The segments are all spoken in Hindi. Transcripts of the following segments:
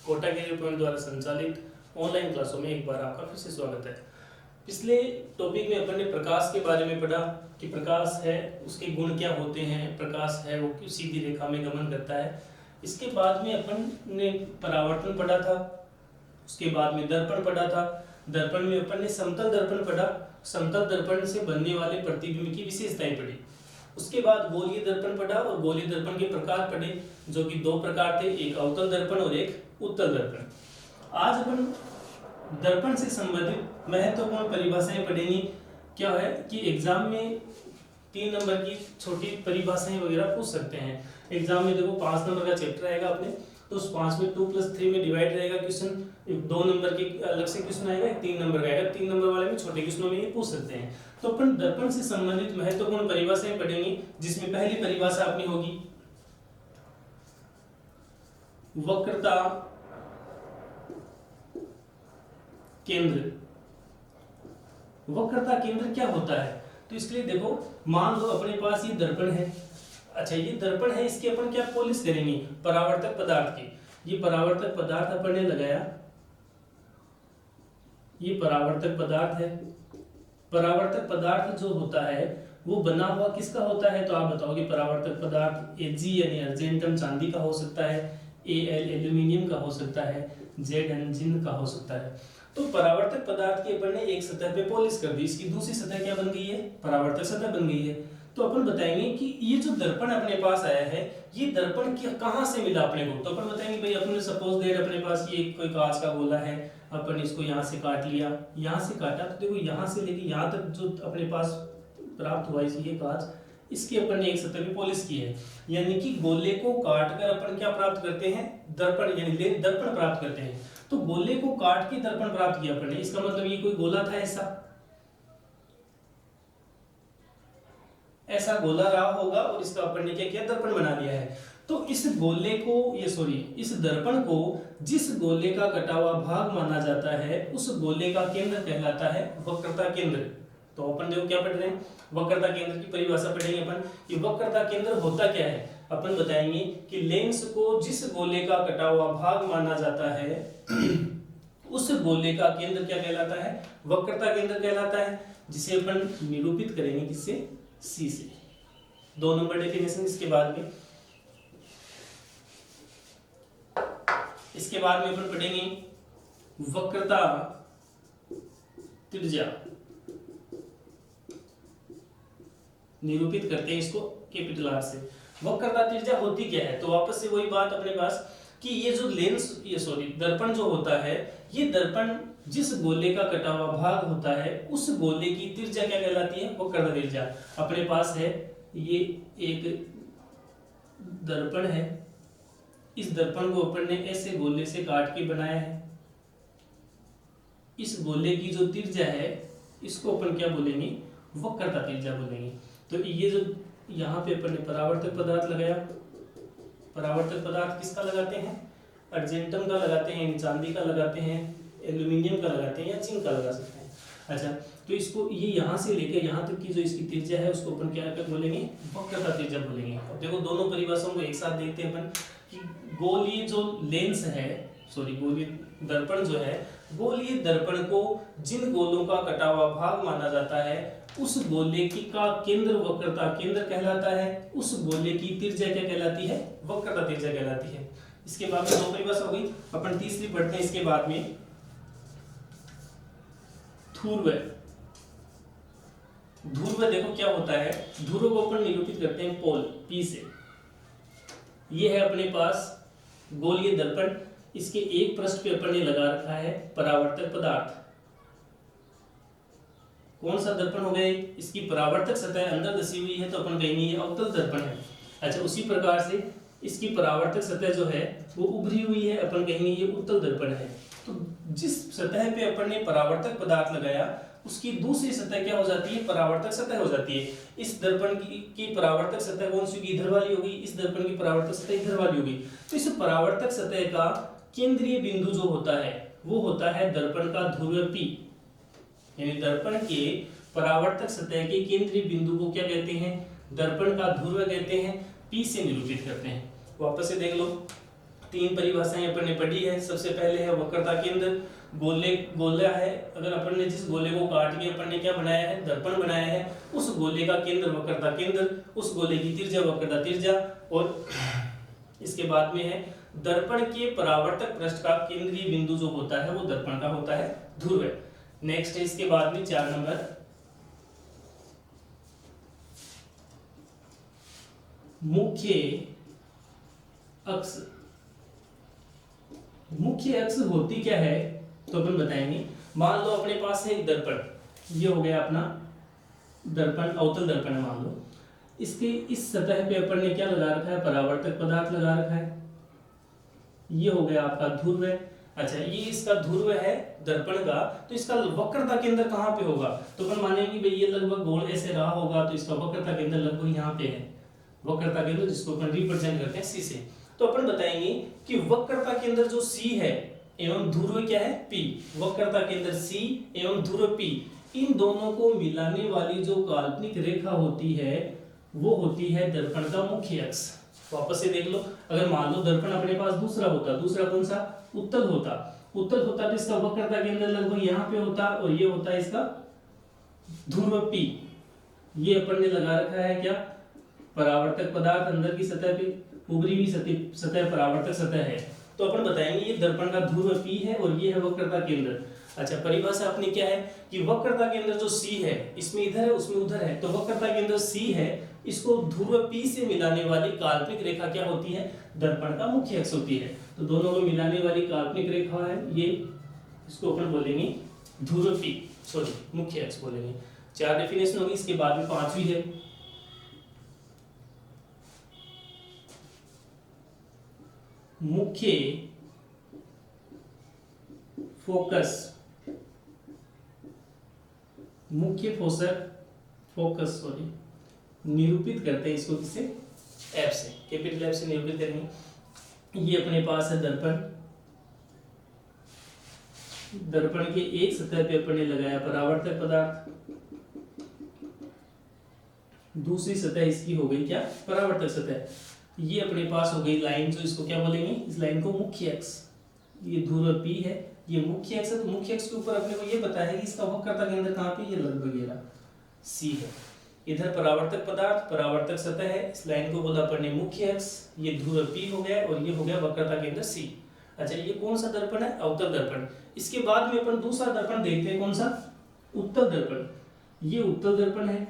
कोटा कैरियर पॉइंट द्वारा संचालित ऑनलाइन क्लासों में एक बार आपका फिर से स्वागत है। पिछले टॉपिक में अपन ने प्रकाश के बारे में पढ़ा कि प्रकाश है उसके गुण क्या होते हैं, प्रकाश है वो किस सीधी रेखा में गमन करता है। इसके बाद में अपन ने परावर्तन पढ़ा था, उसके बाद में दर्पण पढ़ा था। दर्पण में अपन ने समतल दर्पण पढ़ा, समतल दर्पण से बनने वाले प्रतिबिंब की विशेषताएं पढ़ी। उसके बाद गोलीय दर्पण पढ़ा और गोलीय दर्पण के प्रकार पढ़े, जो कि दो प्रकार थे, एक अवतल दर्पण और एक उत्तल दर्पण। आज अपन दर्पण से संबंधित महत्वपूर्ण परिभाषाएं पढ़ेंगे। क्या है कि एग्जाम में 3 नंबर की छोटी परिभाषाएं वगैरह पूछ सकते हैं। एग्जाम में देखो 5 नंबर का चैप्टर आएगा अपने, तो उस 5 में 2+3 में डिवाइड रहेगा क्वेश्चन। 2 नंबर के अलग से क्वेश्चन आएगा, 3 नंबर का आएगा। 3 नंबर वाले में छोटे क्वेश्चनों में ये पूछ सकते हैं। तो अपन दर्पण से संबंधित महत्वपूर्ण परिभाषाएं पढ़ेंगे, जिसमें पहली परिभाषा अपनी होगी वक्रता केंद्र। वक्रता केंद्र क्या होता है? तो इसके लिए देखो, मान लो अपने पास ये दर्पण है। अच्छा, ये दर्पण है, इसके अपन क्या पॉलिश करेंगे? परावर्तक पदार्थ की। ये परावर्तक पदार्थ अपन ने लगाया, ये परावर्तक पदार्थ है। परावर्तक पदार्थ जो होता है वो बना हुआ किसका होता है? तो आप बताओगे परावर्तक पदार्थ Ag यानी अर्जेंटम चांदी का हो सकता है, Al एल्यूमिनियम का हो सकता है, Zn जिंक का हो सकता है। तो परावर्तक पदार्थ की अपन ने एक सतह पे पॉलिश कर दी, इसकी दूसरी सतह क्या बन गई है? परावर्तक सतह बन गई है। तो अपन बताएंगे कि ये जो दर्पण अपने पास आया है, ये दर्पण कहाँ से मिला अपने को? तो अपन बताएंगे भाई अपने सपोज दैट अपने पास ये कोई कांच का गोला है, अपन इसको यहाँ से काट लिया, यहाँ से काटा, तो देखो यहाँ से लेके यहाँ तक जो अपने पास प्राप्त हुआ ये कांच, इसकी अपन ने एक सतह पे पॉलिश की है। यानी कि गोले को काट कर अपन क्या प्राप्त करते हैं? दर्पण यानी दर्पण प्राप्त करते हैं। तो गोले को काट के दर्पण प्राप्त किया अपन ने, इसका मतलब ये कोई गोला था, ऐसा गोला रहा होगा और इसका अपन ने क्या किया? दर्पण बना दिया है। तो इस गोले को इस दर्पण को जिस गोले का कटा हुआ भाग माना जाता है, उस गोले का केंद्र कहलाता है वक्रता केंद्र। तो अपन देखो क्या पढ़ रहे हैं, वक्रता केंद्र की परिभाषा पढ़ेंगे अपन कि वक्रता केंद्र होता क्या है। अपन बताएंगे कि लेंस को जिस गोले का कटा हुआ भाग माना जाता है उस गोले का केंद्र क्या कहलाता है? वक्रता केंद्र कहलाता है, जिसे अपन निरूपित करेंगे किससे? सी से। 2 नंबर डेफिनेशन इसके बाद में अपन पढ़ेंगे वक्रता त्रिज्या। निरूपित करते हैं इसको कैपिटल आर से। वक्रता त्रिज्या होती क्या है? तो वापस से वही बात अपने पास कि ये जो दर्पण जो होता है, ये दर्पण जिस गोले का कटा हुआ भाग होता है उस गोले की त्रिज्या क्या कहलाती है? वक्रता त्रिज्या। अपने पास है ये एक दर्पण है, इस दर्पण को अपन ने ऐसे गोले से काट के बनाया है। इस गोले की जो त्रिज्या है इसको अपन क्या बोलेंगे? वक्रता त्रिज्या बोलेंगे। तो ये जो यहाँ पे अपन ने परावर्तक पदार्थ लगाया, परावर्तक पदार्थ किसका लगाते हैं? अर्जेंटम का लगाते हैं, चांदी का लगाते हैं, एल्यूमिनियम का लगाते हैं या जिंक का लगा सकते हैं। अच्छा, तो इसको ये यहाँ से लेकर यहाँ तक की जो इसकी त्रिज्या है उसको अपन क्या बोलेंगे? वक्रता त्रिज्या बोलेंगे। अब देखो दोनों परिभाषाओं को एक साथ देखते हैं अपन कि गोलीय जो लेंस है, गोलीय दर्पण जो है, गोलीय दर्पण को जिन गोलों का कटा हुआ भाग माना जाता है उस गोले की का केंद्र वक्रता केंद्र कहलाता है, उस गोले की त्रिज्या क्या कहलाती है? वक्रता त्रिज्या कहलाती है। इसके बाद में 2 परिभाषा हो गई। अपन तीसरी पढ़ते हैं इसके बाद में ध्रुव। ध्रुव देखो क्या होता है, ध्रुव को अपन निरूपित करते हैं पोल पी से। ये है अपने पास गोलीय दर्पण, इसके एक पृष्ठ पे अपन ने लगा रखा है परावर्तक पदार्थ। कौन सा दर्पण हो गया? इसकी परावर्तक सतह अंदर धसी हुई है तो अपन कहेंगे ये अवतल दर्पण है। अच्छा, उसी प्रकार से इसकी परावर्तक सतह जो है वो उभरी हुई है, अपन कहेंगे ये उत्तल दर्पण है। तो जिस सतह पे अपन ने परावर्तक पदार्थ लगाया उसकी दूसरी सतह क्या हो जाती है? परावर्तक सतह हो जाती है। इस दर्पण की परावर्तक सतह कौन सी होगी? इधर वाली होगी। इस दर्पण की परावर्तक सतह इधर वाली होगी। तो इस परावर्तक सतह का केंद्रीय बिंदु जो होता है वो होता है दर्पण का ध्रुव P। यानी दर्पण के परावर्तक सतह के केंद्रीय बिंदु को क्या कहते हैं? दर्पण का ध्रुव कहते हैं। P से निरूपित करते हैं। वापस से देख लो, तीन परिभाषाएं अपन ने पढ़ी है। सबसे पहले है वक्रता केंद्र। गोला है, अगर अपन ने जिस गोले को काट के अपन ने क्या बनाया है, दर्पण बनाया है, उस गोले का केंद्र वक्रता केंद्र, उस गोले की त्रिज्या वक्रता त्रिज्या। और इसके बाद में है दर्पण के परावर्तक पृष्ठ का केंद्रीय बिंदु जो होता है वो दर्पण का होता है ध्रुव। नेक्स्ट है इसके बाद में 4 नंबर मुख्य अक्ष। मुख्य अक्ष होती क्या है तो अपन बताएंगे। मान लो अपने पास है एक दर्पण, ये हो गया अपना दर्पण, अवतल दर्पण है मान लो। इसके इस सतह पे अपन ने क्या लगा रखा है, परावर्तक पदार्थ लगा रखा है। ये हो गया आपका ध्रुव है। अच्छा, ये इसका ध्रुव है दर्पण का, तो इसका वक्रता केंद्र कहाँ पे होगा, तो अपन मानेंगे भाई ये लगभग गोल ऐसे रहा होगा, तो इसका वक्रता केंद्र लगभग यहाँ पे है। वक्रता केंद्र जिसको अपन रिप्रेजेंट करते हैं सी से। तो अपन बताएंगे कि वक्रता केंद्र जो सी है एवं ध्रुव क्या है P, वक्रता केंद्र C एवं ध्रुव P, इन दोनों को मिलाने वाली जो काल्पनिक रेखा होती है वो होती है दर्पण का मुख्य अक्ष। वापस से देख लो, अगर मान लो दर्पण अपने पास दूसरा होता, दूसरा कौन सा, उत्तल होता, उत्तल होता तो इसका वक्रता केंद्र लगभग यहाँ पे होता, और ये होता है इसका ध्रुव P। ये अपन ने लगा रखा है क्या, परावर्तक पदार्थ अंदर की सतह पे, ऊपरी भी सतह परावर्तक सतह है। तो अपन बताएंगे ये दर्पण का ध्रुव P है और ये है वक्रता केंद्र। अच्छा, परिभाषा अपनी क्या है कि वक्रता केंद्र जो C है, इसमें इधर है उसमें उधर है, तो वक्रता केंद्र C है, इसको ध्रुव P से मिलाने वाली काल्पनिक रेखा क्या होती है, दर्पण का मुख्य अक्ष होती है। तो दोनों को मिलाने वाली काल्पनिक रेखा है ये, इसको अपन बोलेंगे ध्रुव P, सॉरी मुख्य अक्ष बोलेंगे। 4 डेफिनेशन होगी, इसके बाद में 5वीं है मुख्य फोकस। मुख्य फोकस सॉरी निरूपित करते हैं इसको किससे, एफ से, कैपिटल एफ से निरूपित करेंगे। ये अपने पास है दर्पण, दर्पण के एक सतह पे अपन ने लगाया परावर्तक पदार्थ, दूसरी सतह इसकी हो गई क्या, परावर्तक सतह। ये अपने पास हो गई लाइन, जो इसको क्या बोलेंगे, इस लाइन को मुख्य अक्ष। ये ध्रुव P है, ये मुख्य अक्ष है, तो मुख्य अक्ष के ऊपर अपने को ये पता है कि इसका वक्रता केंद्र कहाँ पे, ये लगभग ये रहा C है। इधर परावर्तक पदार्थ, परावर्तक सतह है, इस लाइन को बोला अपन ने मुख्य अक्ष। ये ध्रुव P हो गया और ये हो गया वक्रता केंद्र C। अच्छा, ये कौन सा दर्पण है, अवतल दर्पण। इसके बाद में अपन दूसरा दर्पण देखते हैं, कौन सा, उत्तल दर्पण। ये उत्तल दर्पण है।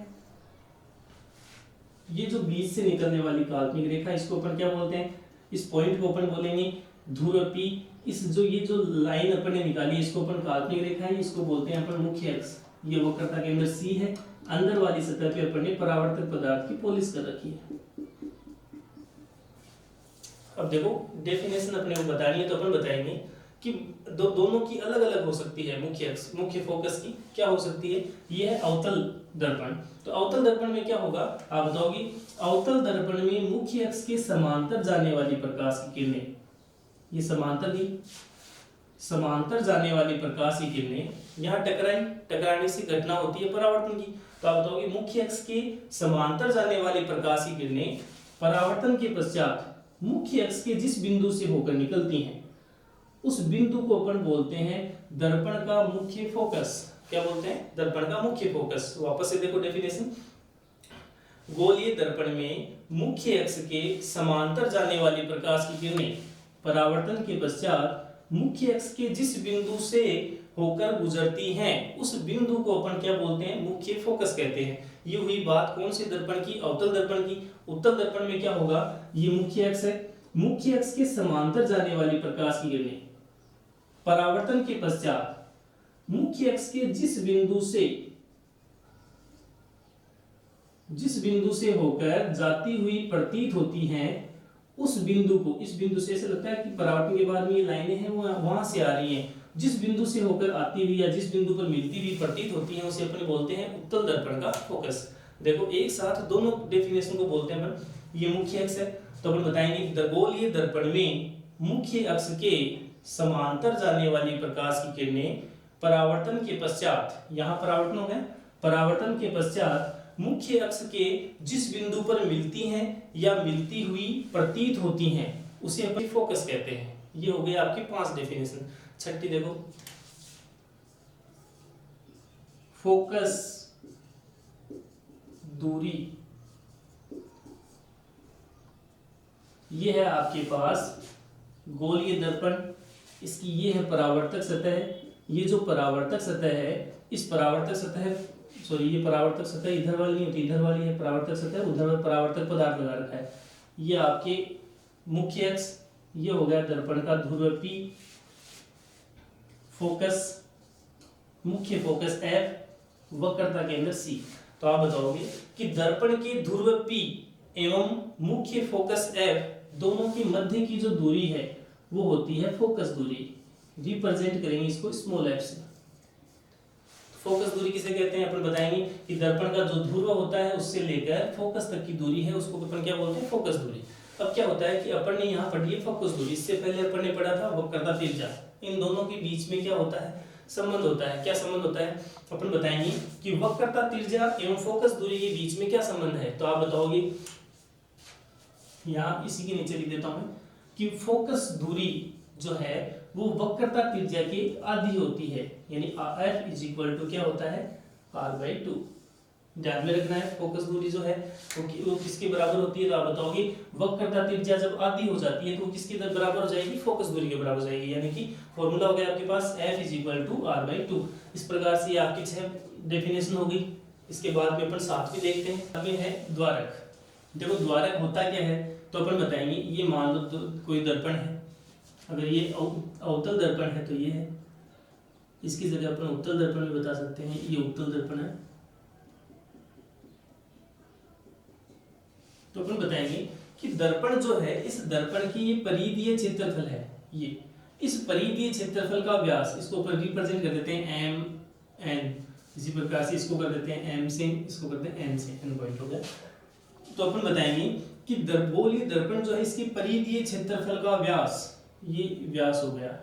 ये जो बीच से निकलने वाली काल्पनिक रेखा, इसको अपन क्या बोलते हैं, इस पॉइंट को अपन बोलेंगे ध्रुव P। इस जो ये जो लाइन अपन ने निकाली इसको अपन काल्पनिक रेखा है, इसको बोलते हैं अपन मुख्य अक्ष। ये वक्रता केंद्र C है, अंदर वाली सतह पे अपन ने परावर्तक पदार्थ की पॉलिश कर रखी है। अब देखो डेफिनेशन अपने को बतानी है, तो अपन बताएंगे कि दोनों की अलग अलग हो सकती है मुख्य अक्ष, मुख्य फोकस की क्या हो सकती है। ये है अवतल दर्पण। तो अवतल दर्पण में क्या होगा, आप बताओगे, अवतल दर्पण में मुख्य अक्ष के समांतर जाने वाली प्रकाश की किरणें, ये समांतर जाने वाली प्रकाश की किरणें यहाँ टकराने से घटना होती है परावर्तन की। तो आप बताओगे मुख्य अक्ष के समांतर जाने वाली प्रकाश की किरणें परावर्तन के पश्चात मुख्य अक्ष के जिस बिंदु से होकर निकलती हैं, उस बिंदु को अपन बोलते हैं दर्पण का मुख्य फोकस। क्या बोलते हैं, दर्पण का मुख्य फोकस। वापस से देखो डेफिनेशन, गोलीय दर्पण में मुख्य अक्ष के समांतर जाने वाली प्रकाश की किरणें परावर्तन के पश्चात मुख्य अक्ष के जिस बिंदु से होकर गुजरती हैं, उस बिंदु को अपन क्या बोलते हैं, मुख्य फोकस कहते हैं। ये हुई बात कौन से दर्पण की, अवतल दर्पण की। उत्तल दर्पण में क्या होगा, ये मुख्य अक्ष है, मुख्य अक्ष के समांतर जाने वाली प्रकाश की किरणें परावर्तन के पश्चात मुख्य अक्ष के जिस बिंदु से होकर जाती हुई प्रतीत होती हैं, उस बिंदु को, इस बिंदु से ऐसे लगता है कि परावर्तन के बाद में ये लाइनें हैं वो वहां से आ रही हैं, जिस बिंदु से होकर आती हुई या जिस बिंदु पर मिलती हुई प्रतीत होती है उसे अपन बोलते हैं उत्तल दर्पण का फोकस। देखो एक साथ दोनों डेफिनेशन को बोलते हैं अपन। ये मुख्य अक्ष है, तो अपन बताएंगे गोलीय दर्पण में मुख्य अक्ष के समांतर जाने वाली प्रकाश की किरणें परावर्तन के पश्चात, यहाँ परावर्तन हो गया, परावर्तन के पश्चात मुख्य अक्ष के जिस बिंदु पर मिलती हैं या मिलती हुई प्रतीत होती हैं, उसे अपन फोकस कहते हैं। ये हो गए आपकी 5 डेफिनेशन। छठी देखो, फोकस दूरी, ये है आपके पास गोलीय दर्पण, इसकी ये है परावर्तक सतह। ये जो परावर्तक सतह है, इस परावर्तक सतह, सॉरी ये परावर्तक सतह इधर वाली नहीं होती, इधर वाली है परावर्तक सतह, उधर परावर्तक पदार्थ लगा रखा है। ये आपके मुख्य अक्ष, ये हो गया दर्पण का ध्रुव P, फोकस, मुख्य फोकस F, वक्रता केंद्र C। तो आप बताओगे कि दर्पण के ध्रुव P एवं मुख्य फोकस F दोनों की मध्य की जो दूरी है वो होती है फोकस दूरी। रिप्रेजेंट करेंगे इसको स्मॉल f से। फोकस दूरी किसे कहते हैं, अपन बताएंगे कि दर्पण का जो ध्रुव होता है उससे लेकर फोकस तक की दूरी है उसको अपन क्या बोलते हैं, फोकस दूरी। अब क्या होता है कि अपन ने यहाँ पढ़ी है फोकस दूरी, इससे पहले अपन ने पढ़ा था वक्रता तिर्य्या। इन दोनों के बीच में क्या होता है, संबंध होता है। क्या संबंध होता है, अपन बताएंगे कि वक्रता तिर्य्या एवं फोकस दूरी के बीच में क्या संबंध है। तो आप बताओगे, यहाँ इसी के नीचे लिख देता हूं कि फोकस दूरी जो है वो वक्रता त्रिज्या के आधी होती है, यानी f इज इक्वल टू क्या होता है, r/2। ध्यान में रखना है, फोकस दूरी जो है वो किसके बराबर होती है। तो आप बताओगे वक्रता त्रिज्या जब आधी हो जाती है तो किसके बराबर हो जाएगी, फोकस दूरी के बराबर हो जाएगी। यानी कि फॉर्मूला हो गया आपके पास f is equal to r/2। इस प्रकार से आपकी 6 डेफिनेशन हो गई। इसके बाद में अपन 7वीं देखते हैं। अभी है द्वारक। देखो द्वारक होता क्या है, तो अपन बताएंगे, ये मान लो कोई दर्पण है, अगर ये अवतल दर्पण है तो ये है, इसकी जगह अपन उत्तल दर्पण भी बता सकते हैं, ये उत्तल दर्पण है। तो अपन बताएंगे कि दर्पण जो है, इस दर्पण की ये परिधीय क्षेत्रफल है, ये इस परिधीय क्षेत्रफल का व्यास, इसको अपन रिप्रेजेंट कर देते हैं एम एन। इसी प्रकार से इसको कर देते हैं एम से, इसको करते हैं एन से, एन पॉइंट हो गया। तो अपन बताएंगे कि गोलीय दर्पण जो है इसकी परिधीय क्षेत्रफल का व्यास, ये व्यास हो गया,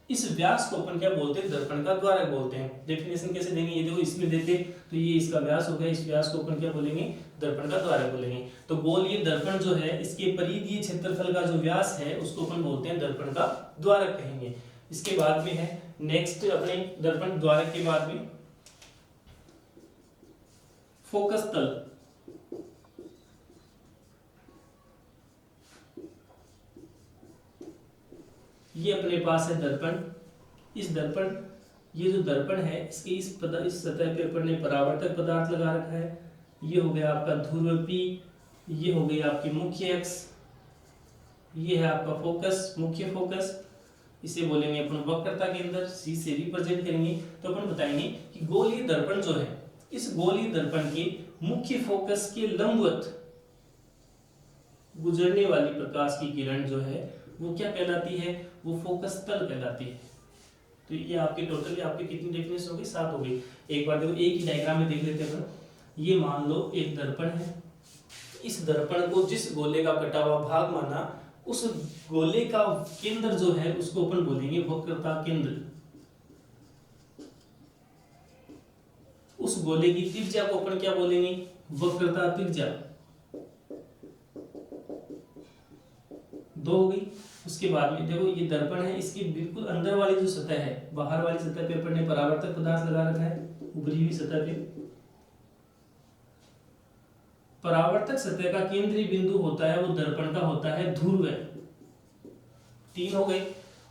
इस व्यास को अपन क्या बोलते हैं, दर्पण का द्वारक बोलते हैं। डेफिनेशन कैसे देंगे, ये देखो इसमें देते तो ये इसका व्यास हो गया, इस व्यास को अपन क्या बोलेंगे, दर्पण का द्वारक बोलेंगे। तो गोलीय दर्पण जो है इसके परिधीय क्षेत्रफल का जो व्यास है उसको अपन बोलते हैं दर्पण का द्वारक कहेंगे। इसके बाद में है नेक्स्ट अपने दर्पण द्वारक के बाद में फोकस तल। ये अपने पास है दर्पण। इस दर्पण, ये जो दर्पण है इसके इस सतह पे अपन ने परावर्तक पदार्थ लगा रखा है। ये हो गया आपका ध्रुव P, ये हो गई आपकी मुख्य अक्ष, ये है आपका फोकस, मुख्य फोकस, इसे बोलेंगे अपन वक्रता केंद्र, C से रिप्रेजेंट करेंगे। तो अपन बताएंगे कि गोलीय दर्पण जो है, इस गोलीय दर्पण के मुख्य फोकस के लंबवत गुजरने वाली प्रकाश की किरण जो है वो क्या कहलाती है, वो फोकस तल कहलाती है। तो ये आपके टोटली आपके कितनी डेफिनेशन हो गई, 7 हो गई। एक बार देखो एक ही डायग्राम में देख लेते हैं। ये मान लो एक दर्पण है, इस दर्पण को जिस गोले का कटा हुआ भाग माना, उस गोले का केंद्र जो है उसको अपन बोलेंगे वक्रता केंद्र। उस गोले की त्रिज्या को अपन क्या बोलेंगे, वक्रता त्रिज्या। 2 हो गई। उसके बाद में देखो ये दर्पण है, इसकी बिल्कुल अंदर वाली जो सतह है, बाहर वाली सतह पे अपन ने परावर्तक पदार्थ लगा रखा है, ऊपरी हुई सतह पे परावर्तक सतह का केंद्रीय बिंदु होता है वो दर्पण का होता है ध्रुव। 3 हो गए।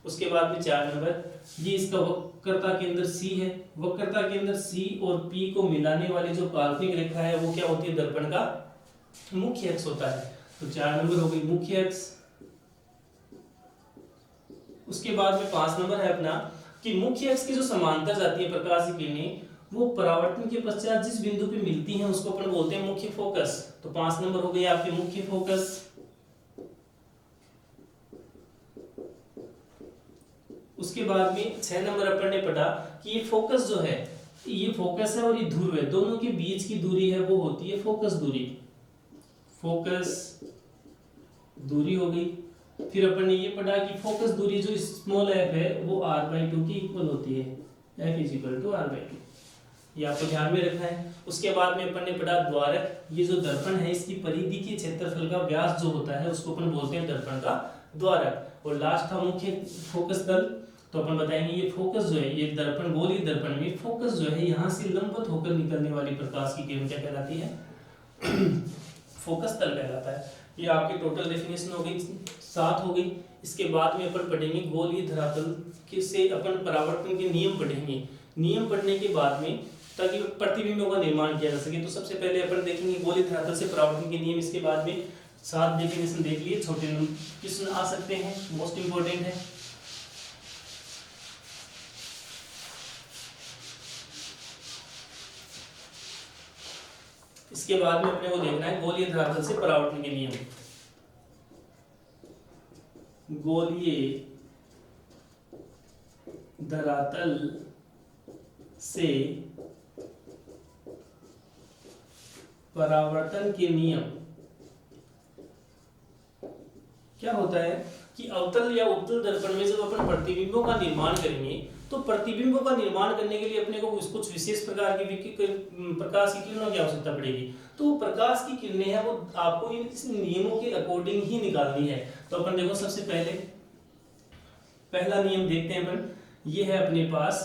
उसके बाद में 4 नंबर, ये इसका वक्रता केंद्र C है। वक्रता केंद्र C और P को मिलाने वाली जो काल्पनिक रेखा है वो क्या होती है, दर्पण का मुख्य अक्ष होता है। तो 4 नंबर हो गई मुख्य अक्ष। उसके बाद में 5 नंबर है अपना कि मुख्य अक्ष की जो समांतर जाती है प्रकाश की किरणें, वो परावर्तन के पश्चात जिस बिंदु पे मिलती हैं उसको अपन बोलते हैं मुख्य फोकस। तो 5 नंबर हो गई आपके मुख्य फोकस। उसके बाद में 6 नंबर अपन ने पढ़ा कि ये फोकस जो है, ये फोकस है और ये ध्रुव है, दोनों के बीच की दूरी है वो होती है फोकस दूरी। फोकस दूरी हो गई। फिर अपन ने ये पढ़ा कि फोकस दूरी जो स्मॉल f है वो r/2 की इक्वल होती है, f is equal to r/2। ये आपको ध्यान में रखना है। उसके बाद में अपन ने पढ़ा द्वारक। ये जो दर्पण है इसकी परिधि के क्षेत्रफल का व्यास जो होता है उसको अपन बोलते हैं दर्पण का द्वारक। और लास्ट था मुख्य फोकस तल। तो अपन बताएंगे ये फोकस जो है, ये दर्पण गोलीय दर्पण में फोकस जो है यहाँ से लंबवत होकर निकलने वाली प्रकाश की किरण क्या कहलाती है? फोकस तल कहलाता है। ये आपकी टोटल डेफिनेशन हो गई, 7 हो गई। इसके बाद में अपन पढ़ेंगे गोलीय धरातल के से अपन परावर्तन के नियम पढ़ेंगे। नियम पढ़ने के बाद में ताकि प्रतिबिंबों का निर्माण किया जा सके, तो सबसे पहले अपन देखेंगे गोलीय धरातल से परावर्तन के नियम। इसके बाद में 7 डेफिनेशन देख लिए। छोटे क्वेश्चन आ सकते हैं, मोस्ट इंपोर्टेंट है। इसके बाद में अपने को देखना है गोलीय धरातल से परावर्तन के नियम। गोलीय धरातल से परावर्तन के नियम क्या होता है कि अवतल या उत्तल दर्पण में जब अपन प्रतिबिंबों का निर्माण करेंगे तो प्रतिबिंबों का निर्माण करने के लिए अपने को कुछ विशेष प्रकार की प्रकाश की किरणों की आवश्यकता पड़ेगी। तो प्रकाश की किरणें हैं वो आपको इन नियमों के अकॉर्डिंग ही निकालनी है। तो अपन देखो सबसे पहले पहला नियम देखते हैं अपन। ये है अपने पास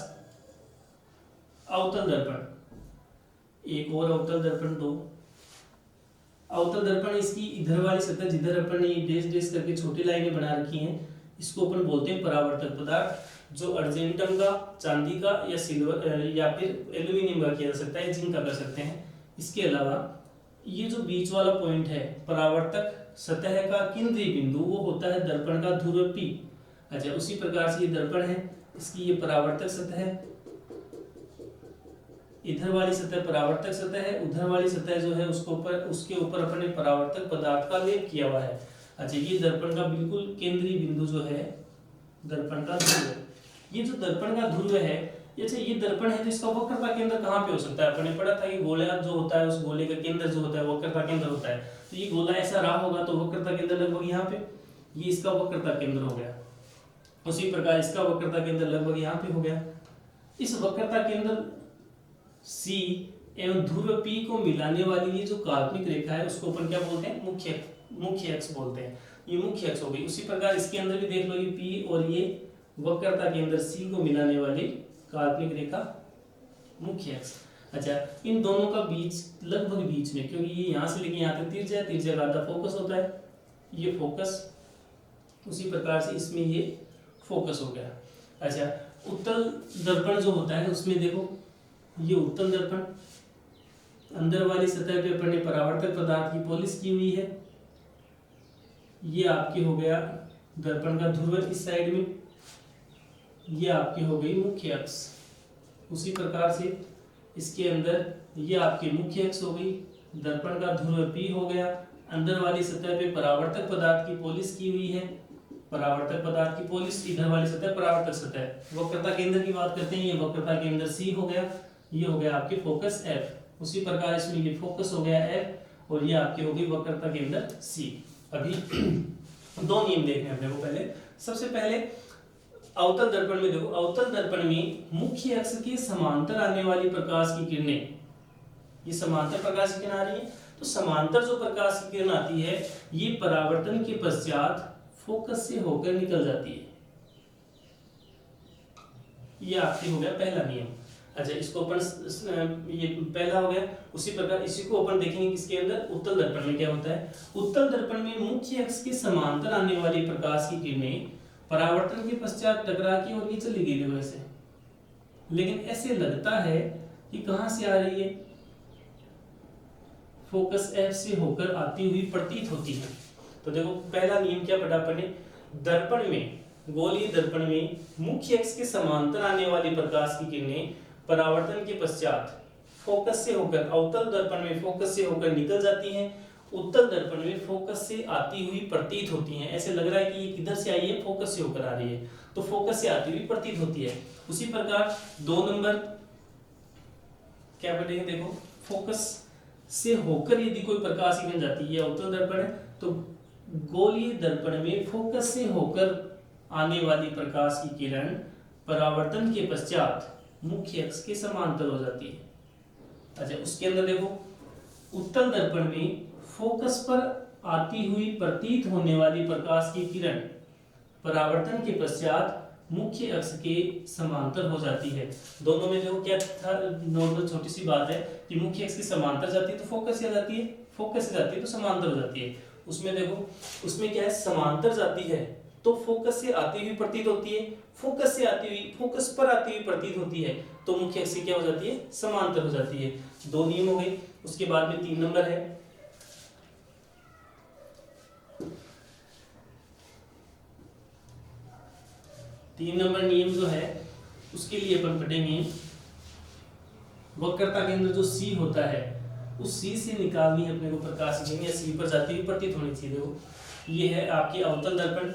अवतल दर्पण, एक और अवतल दर्पण, 2 अवतल दर्पण। इसकी इधर वाली सतह जिधर अपन ने डेश डेश करके छोटी लाइनें बना रखी हैं इसको अपन बोलते हैं परावर्तक पदार्थ, जो अर्जेंटम का, चांदी का या सिल्वर या फिर एल्यूमिनियम का किया जा सकता है, जिंक का कर सकते हैं। इसके अलावा ये जो बीच वाला पॉइंट है परावर्तक सतह का केंद्रीय बिंदु, वो होता है दर्पण का ध्रुव P। अच्छा, उसी प्रकार से ये दर्पण है, इसकी ये परावर्तक सतह है, इधर वाली सतह परावर्तक सतह है, उधर वाली सतह जो है उसके ऊपर अपन ने परावर्तक पदार्थ का लेप किया हुआ है। अच्छा, ये दर्पण का बिल्कुल केंद्रीय बिंदु जो है दर्पण का ध्रुव। ये जो दर्पण का ध्रुव है, अच्छा ये दर्पण है तो इसका वक्रता केंद्र कहाँ पे हो सकता है? अपन ने पढ़ा था कि गोला जो होता है उस गोले का केंद्र जो होता है वक्रता केंद्र होता है। तो ये गोला ऐसा रहा होगा तो वक्रता केंद्र लगभग यहाँ पे, ये इसका वक्रता केंद्र हो गया। उसी प्रकार इसका वक्रता केंद्र लगभग यहाँ पे हो गया। इस वक्रता केंद्र C एवं ध्रुव P को मिलाने वाली ये जो काल्पनिक रेखा है उसको अपन क्या बोलते हैं? मुख्य अक्ष बोलते हैं। ये मुख्य अक्ष हो गई। उसी प्रकार इसके अंदर भी देख लो, ये P और ये वक्रता के अंदर C को मिलाने वाली काल्पनिक रेखा मुख्य अक्ष। अच्छा, इन दोनों का बीच लगभग बीच में, क्योंकि ये यहाँ से लेके यहाँ तक तिर्य्या, तिर्य्या का आधा फोकस होता है, ये फोकस। उसी प्रकार से इसमें ये फोकस हो गया। अच्छा, उत्तल दर्पण जो होता है उसमें देखो, ये उत्तल दर्पण, अंदर वाली सतह पे अपन ने परावर्तक पदार्थ की पॉलिश की हुई है। ये आपकी हो गया दर्पण का ध्रुव इस साइड में, ये आपकी हो गई मुख्य अक्ष। उसी प्रकार से इसके अंदर ये आपकी मुख्य अक्ष हो गई, दर्पण का ध्रुव P हो गया, अंदर वाली सतह पे परावर्तक पदार्थ की पॉलिश की हुई है, परावर्तक पदार्थ की पॉलिश, इधर वाली सतह परावर्तक सतह। वक्रता केंद्र की बात करते हैं, ये वक्रता केंद्र C हो गया, ये हो गया आपके फोकस F। उसी प्रकार इसमें ये फोकस हो गया F और ये आपके हो गई वक्रता केंद्र C। अभी 2 नियम देखने अपने को। पहले सबसे पहले अवतल दर्पण में देखो, अवतल दर्पण में मुख्य अक्ष के समांतर आने वाली प्रकाश की किरणें, ये समांतर प्रकाश की किरण आ रही है, तो समांतर जो प्रकाश की किरण आती है ये परावर्तन के पश्चात फोकस से होकर निकल जाती है। ये आपके हो गया पहला नियम। अच्छा, इसको अपन ये पहला हो गया। उसी प्रकार इसी को अपन देखेंगे किसके अंदर? उत्तल दर्पण में क्या होता है? उत्तल दर्पण में मुख्य अक्ष के समांतर आने वाली प्रकाश की किरणें परावर्तन के पश्चात टकरा के और ये चली गई देखो ऐसे, लेकिन ऐसे लगता है कि कहां से आ रही है? फोकस F से होकर आती हुई प्रतीत होती है। तो देखो पहला नियम क्या पढ़ा अपन ने? दर्पण में, गोलीय दर्पण में मुख्य अक्ष के समांतर आने वाली प्रकाश की किरणें परावर्तन के पश्चात फोकस से होकर, अवतल दर्पण में फोकस से होकर निकल जाती हैं, उत्तल दर्पण में फोकस से आती हुई प्रतीत होती हैं। ऐसे लग रहा है कि ये किधर से आई है? फोकस से होकर आ रही है, तो फोकस से आती हुई प्रतीत होती है। उसी प्रकार 2 नंबर क्या पढ़ेंगे? देखो, फोकस से होकर यदि कोई प्रकाश की किरण जाती है, अवतल दर्पण है, तो गोलीय दर्पण में फोकस से होकर आने वाली प्रकाश की किरण परावर्तन के पश्चात मुख्य अक्ष के समांतर हो जाती है। अच्छा, उसके अंदर देखो, उत्तल दर्पण में फोकस पर आती हुई प्रतीत होने वाली प्रकाश की किरण परावर्तन के पश्चात मुख्य अक्ष के समांतर हो जाती है। दोनों में देखो क्या था, नॉर्मल छोटी सी बात है कि मुख्य अक्ष के समांतर जाती है तो फोकस से जाती है, फोकस से जाती है तो समांतर हो जाती है। उसमें देखो, उसमें क्या है, समांतर जाती है तो फोकस से आती हुई प्रतीत होती है, फोकस से आती हुई, फोकस पर आती हुई प्रतीत होती है तो मुख्य अक्ष से क्या हो जाती है, समांतर हो जाती है। दो नियम हो गए। उसके बाद में 3 नंबर है, तीन नंबर नियम जो है उसके लिए अपन पढ़ेंगे, वक्रता के अंदर जो सी होता है उस सी से निकालनी है अपने को प्रकाश की किरण, या सी पर जाती हुई प्रतीत होनी चाहिए। देखो ये है आपकी अवतल दर्पण,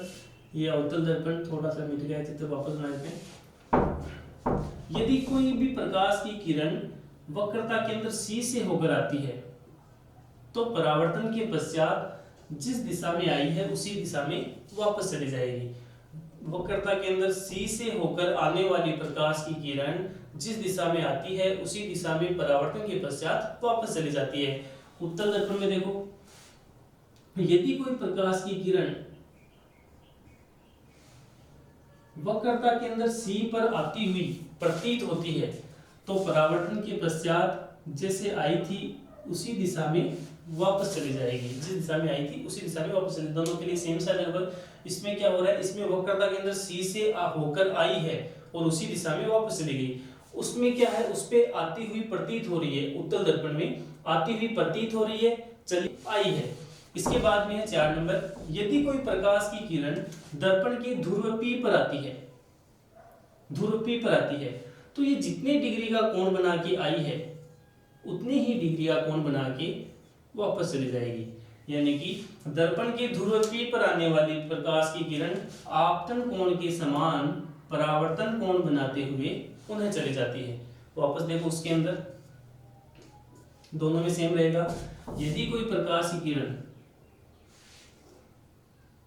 ये अवतल दर्पण थोड़ा सा मिट गया चित्र, वापस बना देते हैं। यदि कोई भी प्रकाश की किरण वक्रता के अंदर सी से होकर आती है तो परावर्तन के पश्चात जिस दिशा में आई है उसी दिशा में वापस चली जाएगी। वक्रता के अंदर सी से होकर आने वाली प्रकाश की किरण जिस दिशा में आती है उसी दिशा में परावर्तन के पश्चात वापस चली जाती है। उत्तल दर्पण में देखो, यदि कोई प्रकाश की किरण वक्रता के अंदर सी पर आती हुई प्रतीत होती है तो परावर्तन के पश्चात जैसे आई थी उसी दिशा में वापस चली जाएगी, जिस दिशा में आई थी उसी दिशा में वापस चली। दोनों के लिए सेम सा लगभग। इसमें क्या हो रहा है, इसमें वक्रता के अंदर सी से होकर आई है और उसी दिशा में वापस चली गई। उसमें क्या है, उस पे आती हुई प्रतीत हो रही है, उत्तल दर्पण में आती हुई प्रतीत हो रही है, चली आई है। इसके बाद में है 4 नंबर, यदि कोई प्रकाश की किरण दर्पण के ध्रुव P पर आती है, ध्रुव P पर आती है तो ये जितने डिग्री का कोण बना के आई है उतने ही डिग्री का कोण बना के वापस चली जाएगी। यानी कि दर्पण के ध्रुव P पर आने वाली प्रकाश की किरण आपतन कोण के समान परावर्तन कोण बनाते हुए पुनः चली जाती है। वापस देखो, उसके अंदर दोनों में सेम रहेगा। यदि कोई प्रकाश की किरण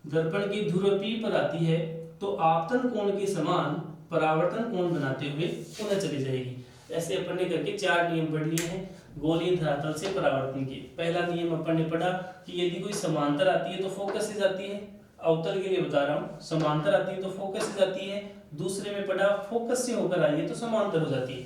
दर्पण के ध्रुव P पर आती है तो आपतन कोण के समान परावर्तन कोण बनाते हुए पुनः चली जाएगी। ऐसे अपन ने करके 4 नियम पढ़ लिए हैं गोलीय धरातल से परावर्तन के। पहला नियम अपन ने पढ़ा कि यदि कोई समांतर आती है तो फोकस से जाती है, अवतल के लिए बता रहा हूँ, समांतर आती है तो फोकस से जाती है। दूसरे में पढ़ा फोकस से होकर आई है तो समांतर हो जाती है।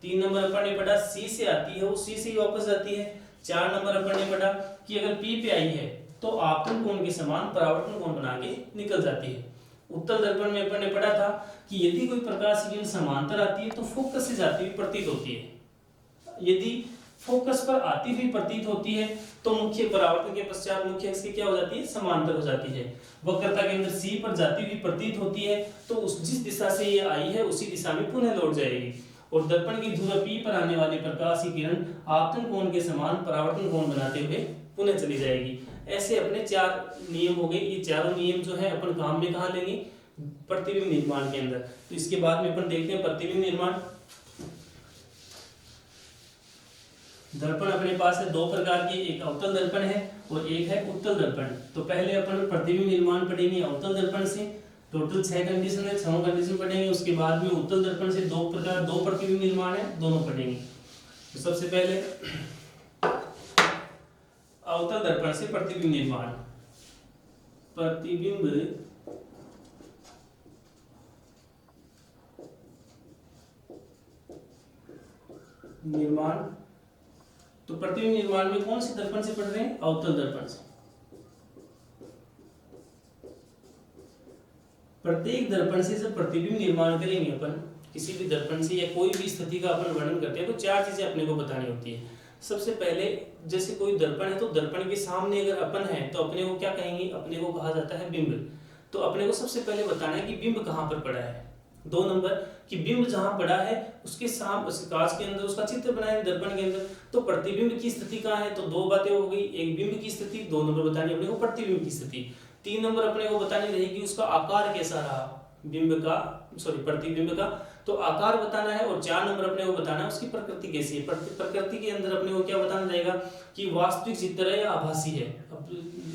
3 नंबर अपन ने पढ़ा सी से आती है वो सी से ही वापस जाती है। 4 नंबर अपन ने पढ़ा कि अगर पी पे आई है तो आपतन कोण के समान परावर्तन कोण बना के निकल जाती है। उत्तल दर्पण में अपन ने पढ़ा था कि यदि कोई प्रकाश की किरण समांतर आती है तो फोकस से जाती हुई प्रतीत होती है। यदि फोकस पर आती हुई प्रतीत होती है तो मुख्य परावर्तन के पश्चात मुख्य अक्ष की क्या हो जाती है, समांतर हो जाती है। वक्रता के अंदर सी पर जाती हुई प्रतीत होती है तो उस जिस दिशा से ये आई है उसी दिशा में पुनः लौट जाएगी। और दर्पण की ध्रुव P पर आने वाली प्रकाश की किरण आपतन कोण के समान परावर्तन कोण बनाते हुए पुनः चली जाएगी। ऐसे अपने 4 नियम हो गए। ये चारों नियम जो है अपन काम में कहाँ लेंगे, प्रतिबिंब निर्माण के अंदर। तो इसके बाद में अपन देखते हैं प्रतिबिंब निर्माण। दर्पण अपने पास है 2 प्रकार के, एक अवतल दर्पण है और एक है उत्तल दर्पण। तो पहले अपन प्रतिबिंब निर्माण पढ़ेंगे अवतल दर्पण से। टोटल 6 कंडीशन है, 6 कंडीशन पढ़ेंगे। उसके बाद में उत्तल दर्पण से 2 प्रकार 2 प्रतिबिंब निर्माण है, दोनों पढ़ेंगे। तो सबसे पहले अवतल दर्पण से प्रतिबिंब निर्माण। प्रतिबिंब निर्माण, तो प्रतिबिंब निर्माण में कौन से दर्पण से पढ़ रहे हैं, अवतल दर्पण से। प्रत्येक दर्पण से जब प्रतिबिंब निर्माण करेंगे अपन, किसी भी दर्पण से या कोई भी स्थिति का अपन वर्णन करते हैं तो 4 चीजें अपने को बतानी होती है। सबसे पहले जैसे कोई दर्पण है तो दर्पण के सामने अगर अपन है तो अपने को क्या कहेंगे, अपने को कहा जाता है बिंब। तो अपने को सबसे पहले बताना है कि बिंब कहाँ पर पड़ा है। 2 नंबर कि बिंब जहाँ पड़ा है उसके सामने कांच के अंदर उसका चित्र बनाए दर्पण के अंदर, तो प्रतिबिंब की स्थिति कहाँ है। तो 2 बातें हो गई, एक बिंब की स्थिति, 2 नंबर बतानी अपने को प्रतिबिंब की स्थिति। 3 नंबर अपने को बतानी रहेगी उसका आकार कैसा रहा, बिंब का प्रतिबिंब का, तो आकार बताना है। और 4 नंबर अपने को बताना है उसकी प्रकृति कैसी है। प्रकृति के अंदर अपने को क्या बताना रहेगा कि वास्तविक चित्र है या आभासी है। अब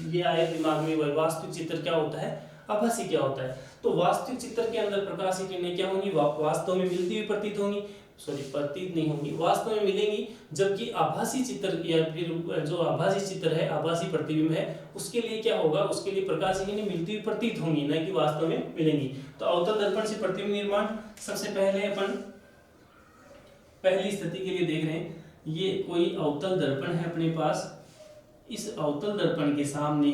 ये आए दिमाग में, वास्तविक चित्र क्या होता है, आभासी क्या होता है। तो वास्तविक चित्र के अंदर प्रकाश की किरणें क्या होंगी, वास्तव में मिलती हुई प्रतीत होंगी। सॉरी प्रतीत नहीं होंगी, वास्तव में मिलेंगी, जबकि आभासी चित्र या फिर जो आभासी चित्र है, आभासी प्रतिबिंब है, उसके लिए क्या होगा, उसके लिए प्रकाश की किरणें मिलती हुई प्रतीत होंगी, न कि वास्तव में मिलेंगी। तो अवतल दर्पण से प्रतिबिंब निर्माण, सबसे पहले अपन पहली स्थिति के लिए देख रहे हैं। ये कोई अवतल दर्पण है अपने पास, इस अवतल दर्पण के सामने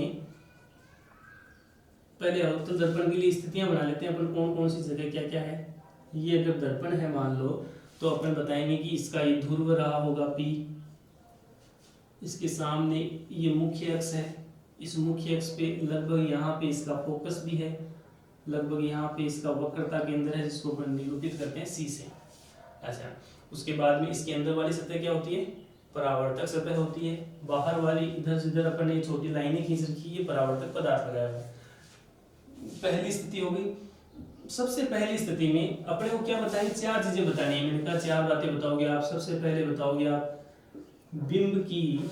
पहले अवतल दर्पण के लिए स्थितियां बना लेते हैं अपन, कौन कौन सी जगह क्या क्या है। ये अगर दर्पण है मान लो, तो अपन बताएंगे कि इसका ये ध्रुव रहा होगा P, इसके सामने ये मुख्य अक्ष है, इस मुख्य अक्ष पे लगभग यहाँ पे इसका फोकस भी है, लगभग यहाँ पे इसका वक्रता केंद्र है, जिसको अपन निरूपित करते हैं C से। अच्छा, उसके बाद में इसके अंदर वाली सतह क्या होती है, परावर्तक सतह होती है। बाहर वाली इधर से इधर अपन ने छोटी लाइनें खींच रखी है, ये परावर्तक पदार्थ लगाया हुआ है। पहली स्थिति हो गई। सबसे पहली स्थिति में अपने को क्या बताएं, चार चीजें बतानी है। मैंने कहा चार बातें बताओगे आप। सबसे पहले बताओगे आप बिंब की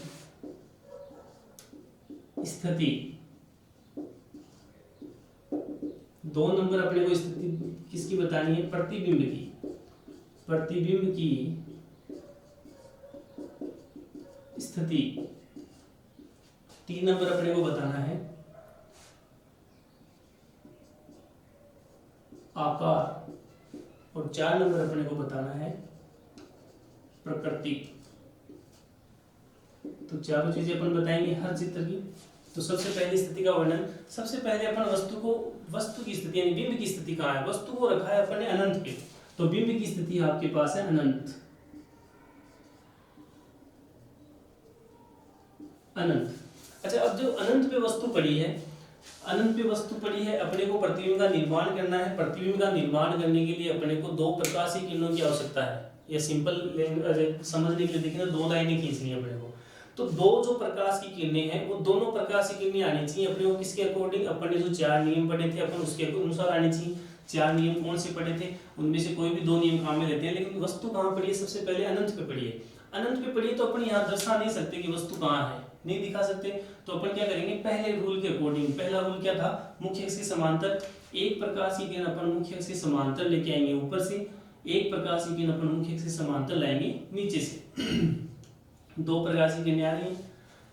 स्थिति, 2 नंबर अपने को स्थिति किसकी बतानी है, प्रतिबिंब की, प्रतिबिंब की स्थिति। 3 नंबर अपने को बताना है आकार, और 4 नंबर अपने को बताना है प्रकृति। तो चारों चीजें अपन बताएंगे हर चित्र की। तो सबसे पहली स्थिति का वर्णन, सबसे पहले अपन वस्तु की स्थिति यानी बिंब की स्थिति कहाँ है, वस्तु को रखा है अपन ने अनंत पे, तो बिंब की स्थिति आपके पास है अनंत, अनंत। अच्छा, अब जो अनंत पे वस्तु पड़ी है, अनंत पे वस्तु पड़ी है, अपने को प्रतिबिंब का निर्माण करना है। प्रतिबिंब का निर्माण करने के लिए अपने को 2 प्रकाशीय किरणों की आवश्यकता है। ये सिंपल समझने के लिए देखिए, 2 लाइनें खींचनी है अपने को। तो 2 जो प्रकाश की किरणें हैं, वो दोनों प्रकाश की किरणें आनी चाहिए अपने को किसके अकॉर्डिंग, अपन ने जो 4 नियम पढ़े थे अपन उसके अनुसार आनी चाहिए। 4 नियम कौन से पढ़े थे, उनमें से कोई भी 2 नियम काम में लेते हैं, लेकिन वस्तु कहाँ पड़ी है, सबसे पहले अनंत पे पड़ी है। अनंत पे पड़ी है तो अपन यहाँ दर्शा नहीं सकते कि वस्तु कहाँ है, नहीं दिखा सकते। तो अपन क्या करेंगे, पहले रूल के अकॉर्डिंग, पहला रूल क्या था, मुख्य अक्ष के समांतर। एक प्रकाश की किरण अपन मुख्य अक्ष के समांतर लेके आएंगे ऊपर से, एक प्रकाश की किरण अपन मुख्य अक्ष के समांतर लाएंगे नीचे से। 2 प्रकाश की किरणें आ रही हैं,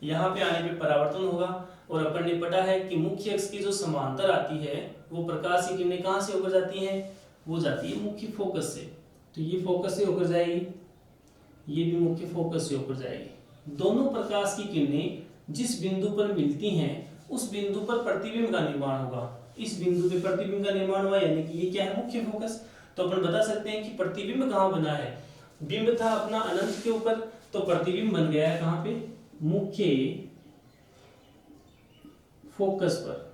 यहाँ पे आने पे परावर्तन होगा। और अपन ने पढ़ा है कि मुख्य अक्ष की जो समांतर आती है, वो प्रकाश की किरणें कहाँ से होकर जाती हैं, वो जाती है मुख्य फोकस से। तो ये फोकस से होकर जाएगी, ये भी मुख्य फोकस से होकर जाएगी। दोनों प्रकाश की किरणें जिस बिंदु पर मिलती हैं, उस बिंदु पर प्रतिबिंब का निर्माण होगा। इस बिंदु पे प्रतिबिंब का निर्माण हुआ, यानी कि ये क्या है, मुख्य फोकस। तो अपन बता सकते हैं कि प्रतिबिंब कहाँ बना है, बिंब था अपना अनंत के ऊपर, तो प्रतिबिंब बन गया है कहाँ पे, मुख्य फोकस पर।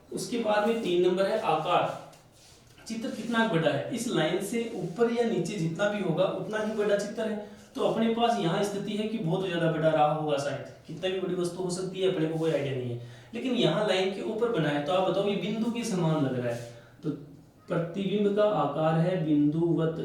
उसके बाद में 3 नंबर है आकार। चित्र कितना बड़ा है, इस लाइन से ऊपर या नीचे जितना भी होगा उतना ही बड़ा चित्र है। तो अपने पास यहाँ स्थिति है कि बहुत ज्यादा बड़ा रहा होगा, शायद कितना भी बड़ी वस्तु हो सकती है, अपने को कोई आइडिया नहीं है। लेकिन यहाँ लाइन के ऊपर बना है, तो आप बताओ ये बिंदु के समान लग रहा है। तो प्रतिबिंब का आकार है बिंदुवत,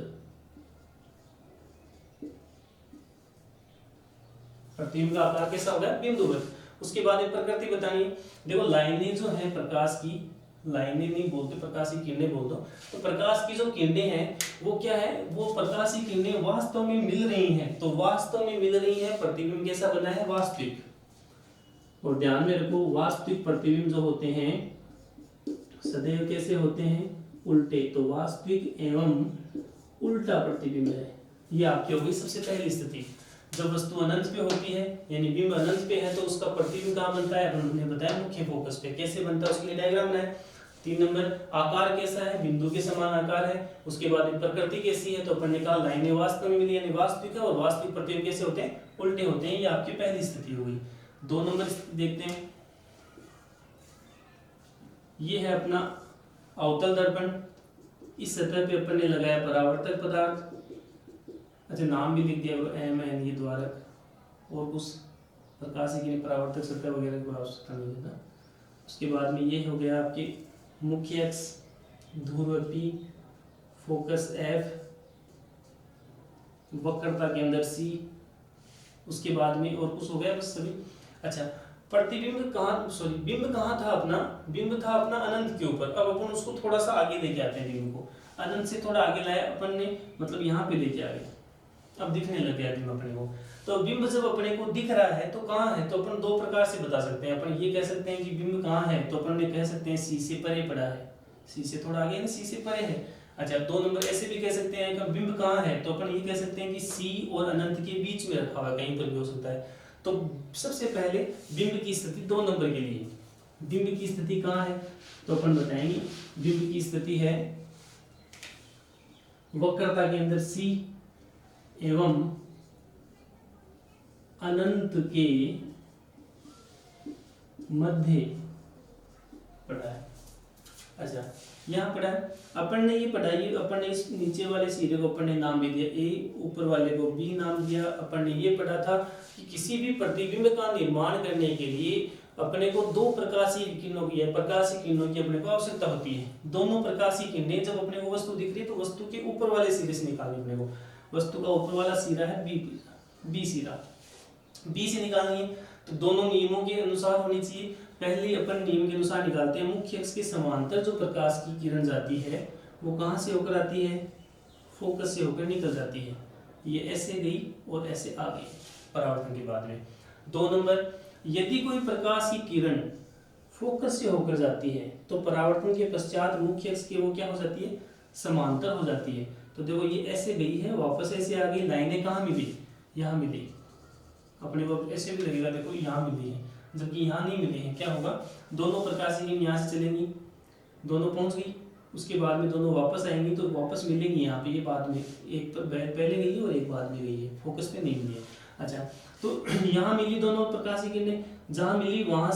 प्रतिबिंब का आकार कैसा होगा, बिंदुवत। उसके बाद एक प्रकृति बतानी है। देखो लाइनें जो है प्रकाश की, लाइनें नहीं बोलते, प्रकाश की किरणें बोल दो। तो प्रकाश की जो किरणें हैं वो क्या है, वो प्रकाश की किरणें वास्तव में मिल रही हैं। तो वास्तव में मिल रही है, प्रतिबिंब कैसा बना है, वास्तविक। और ध्यान में रखो, वास्तविक प्रतिबिंब जो होते हैं सदैव कैसे होते हैं, उल्टे। तो वास्तविक एवं उल्टा प्रतिबिंब है। ये आपकी हो गई सबसे पहली स्थिति। जब वस्तु अनंत पे होती है, यानी बिंब अनंत पे है, तो उसका प्रतिबिंब कहाँ बनता है, हमने बताया मुख्य फोकस पे। कैसे बनता है उसके लिए डायग्राम बनाए। 3 नंबर आकार कैसा है, बिंदु के समान आकार है। उसके बाद प्रकृति कैसी है, तो अपन ने कहा लाइनें वास्तव में मिली, यानी वास्तविक है। और वास्तविक प्रतिबिंब कैसे होते हैं, उल्टे होते हैं। ये आपकी पहली स्थिति हो गई। 2 नंबर देखते हैं, ये है अपना अवतल दर्पण। इस सतह पे अपन ने लगाया परावर्तक पदार्थ, अच्छा नाम भी लिख दिया एम एन, ये द्वारक। और कुछ प्रकाश की परावर्तक सतह वगैरह की आवश्यकता नहीं है। उसके बाद में ये हो गया आपके मुख्य अक्ष, ध्रुव P, फोकस F, वक्रता के अंदर C। उसके बाद में और कुछ हो गया बस सभी। अच्छा, प्रतिबिंब कहाँ, सॉरी बिंब कहाँ था अपना, बिंब था अपना अनंत के ऊपर। अब अपन उसको थोड़ा सा आगे लेके आते हैं बिंब को। अनंत से थोड़ा आगे लाया अपन ने, मतलब यहाँ पे लेके आ गए, अब दिखने लग गया बिंब अपने को। तो बिंब जब अपने को दिख रहा है तो कहाँ है, तो अपन दो प्रकार से बता सकते हैं। अपन ये कह सकते हैं कि बिंब कहाँ है, तो अपन ने कह सकते हैं सी से परे पड़ा है, सी से थोड़ा आगे है, सी से परे है। अच्छा, 2 नंबर ऐसे भी कह सकते हैं कि बिंब कहाँ है, तो अपन ये कह सकते हैं कि सी और अनंत के बीच में रखा हुआ, कहीं पर भी हो सकता है। तो सबसे पहले बिंब की स्थिति 2 नंबर के लिए, बिंब की स्थिति कहाँ है, तो अपन बताएंगे बिंब की स्थिति है वक्रता के अंदर सी एवं अनंत के मध्य पड़ा है। अच्छा, यहाँ पढ़ा है अपन ने, ये पढ़ाई अपन ने इस नीचे वाले सिरे को अपन ने नाम भी दिया ए, ऊपर वाले को बी नाम दिया। अपन ने ये पढ़ा था कि किसी भी प्रतिबिंब का निर्माण करने के लिए अपने को 2 प्रकाशीय किरणों की, प्रकाशीय किरणों की अपने को आवश्यकता होती है। दोनों प्रकाशीय किरणें जब अपने को वस्तु दिख रही है तो वस्तु के ऊपर वाले सिरे से निकालनी अपने को। वस्तु का ऊपर वाला सिरा है बी सिरा, बी से निकालनी है तो दोनों नियमों के अनुसार होनी चाहिए। पहले अपन नियम के अनुसार निकालते हैं, मुख्य अक्ष के समांतर जो प्रकाश की किरण जाती है वो कहाँ से होकर आती है, फोकस से होकर निकल जाती है। ये ऐसे गई और ऐसे आ गई परावर्तन के बाद में। 2 नंबर, यदि कोई प्रकाश की किरण फोकस से होकर जाती है तो परावर्तन के पश्चात मुख्य अक्ष के वो क्या हो जाती है, समांतर हो जाती है। तो देखो ये ऐसे गई है, वापस ऐसे आ गई, लाइनें कहाँ मिली, यहाँ मिली। अपने को ऐसे भी लगेगा देखो यहाँ मिली है, जबकि यहाँ नहीं मिली है। क्या होगा, दोनों प्रकाश की यहाँ से चलेंगी, दोनों पहुँच गई, उसके बाद में दोनों वापस आएंगी तो वापस मिलेंगी यहाँ पे। ये बाद में एक तो पहले गई है और एक बाद में गई है, फोकस पे नहीं मिली है। अच्छा, तो यहाँ मिली दोनों प्रकाश की किरणें, जहाँ मिली वहाँ